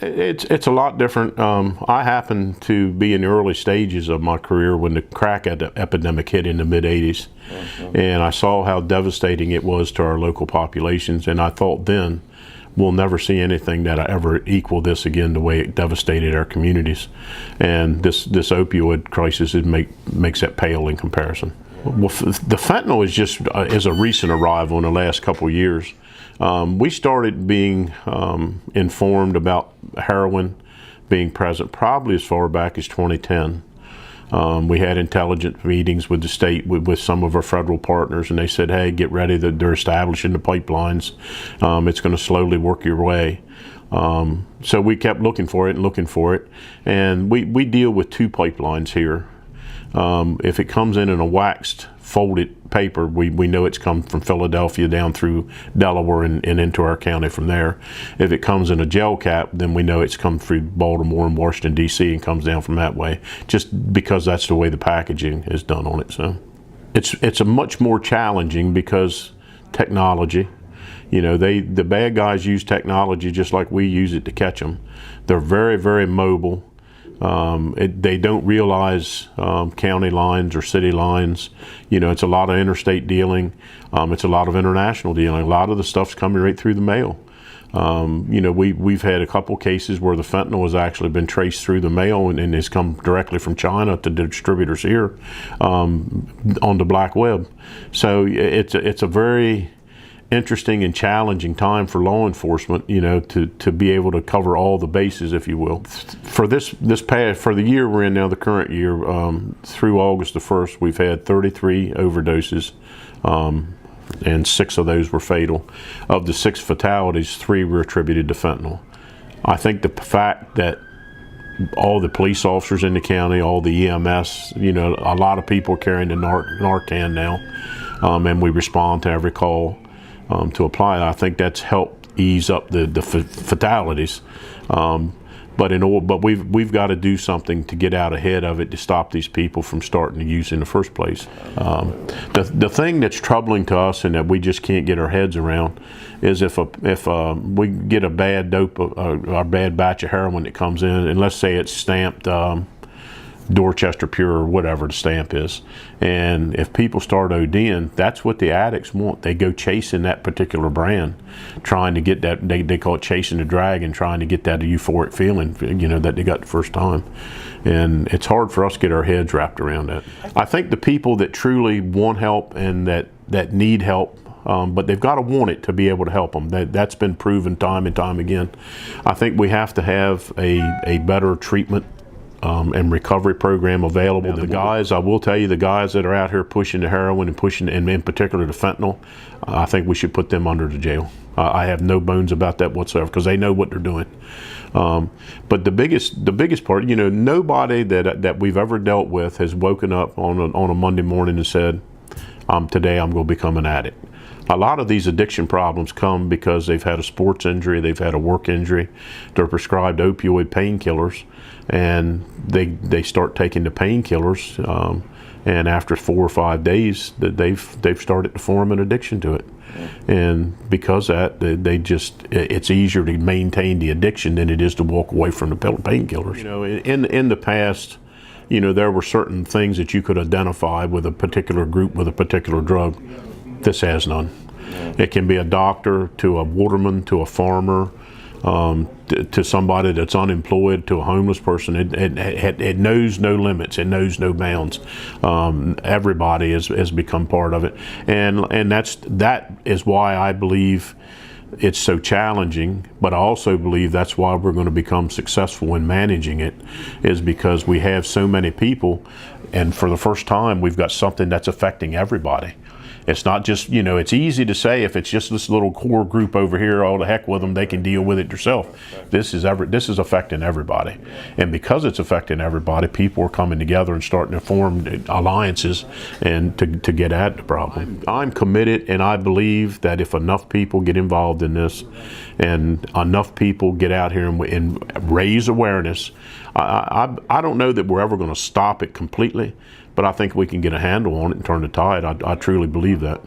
It's a lot different. I happened to be in the early stages of my career when the crack epidemic hit in the mid-'80s, and I saw how devastating it was to our local populations, and I thought then, we'll never see anything that ever equal this again, the way it devastated our communities. And this opioid crisis makes that pale in comparison. Well, the fentanyl is a recent arrival in the last couple of years. We started being informed about heroin being present probably as far back as 2010. We had intelligence meetings with the state, with some of our federal partners, and they said, hey, get ready, that they're establishing the pipelines. It's going to slowly work your way. So we kept looking for it, and we deal with two pipelines here. If it comes in a waxed, folded paper, we know it's come from Philadelphia down through Delaware and into our county from there. If it comes in a gel cap, then we know it's come through Baltimore and Washington, D.C. and comes down from that way, just because that's the way the packaging is done on it. So it's a much more challenging because technology, the bad guys use technology just like we use it to catch them. They're very, very mobile. They don't realize county lines or city lines. It's a lot of interstate dealing. It's a lot of international dealing. A lot of the stuff's coming right through the mail. We've had a couple cases where the fentanyl has actually been traced through the mail and has come directly from China to distributors here on the black web. So it's a very interesting and challenging time for law enforcement, to be able to cover all the bases, if you will. For for the year we're in now, the current year, through August the 1st, we've had 33 overdoses, and 6 of those were fatal. Of the 6 fatalities, 3 were attributed to fentanyl. I think the fact that all the police officers in the county, all the EMS, a lot of people are carrying the Narcan now, and we respond to every call to apply it. I think that's helped ease up the fatalities. But we've got to do something to get out ahead of it to stop these people from starting to use in the first place. The thing that's troubling to us and that we just can't get our heads around is if we get a bad a bad batch of heroin that comes in, and let's say it's stamped Dorchester Pure or whatever the stamp is, and if people start ODing, that's what the addicts want. They go chasing that particular brand, trying to get that, they call it chasing the dragon, trying to get that euphoric feeling, that they got the first time. And it's hard for us to get our heads wrapped around that. I think the people that truly want help and that need help, but they've got to want it to be able to help them. That's been proven time and time again. I think we have to have a better treatment and recovery program available. The guys, I will tell you, the guys that are out here pushing the heroin and in particular the fentanyl, I think we should put them under the jail. I have no bones about that whatsoever, because they know what they're doing. But the biggest part, nobody that we've ever dealt with has woken up on a Monday morning and said, today I'm going to become an addict. A lot of these addiction problems come because they've had a sports injury, they've had a work injury, they're prescribed opioid painkillers, and they start taking the painkillers, and after 4 or 5 days, they've started to form an addiction to it. And because of that, it's easier to maintain the addiction than it is to walk away from the painkillers. In the past, there were certain things that you could identify with a particular group with a particular drug. This has none. It can be a doctor, to a waterman, to a farmer, to somebody that's unemployed, to a homeless person. It knows no limits. It knows no bounds. Everybody has become part of it, and that is why I believe it's so challenging. But I also believe that's why we're going to become successful in managing it, is because we have so many people, and for the first time, we've got something that's affecting everybody. It's not just, it's easy to say if it's just this little core group over here, oh, the heck with them, they can deal with it themselves. This is affecting everybody. And because it's affecting everybody, people are coming together and starting to form alliances and to get at the problem. I'm committed, and I believe that if enough people get involved in this and enough people get out here and raise awareness, I don't know that we're ever going to stop it completely, but I think we can get a handle on it and turn the tide. I truly believe that.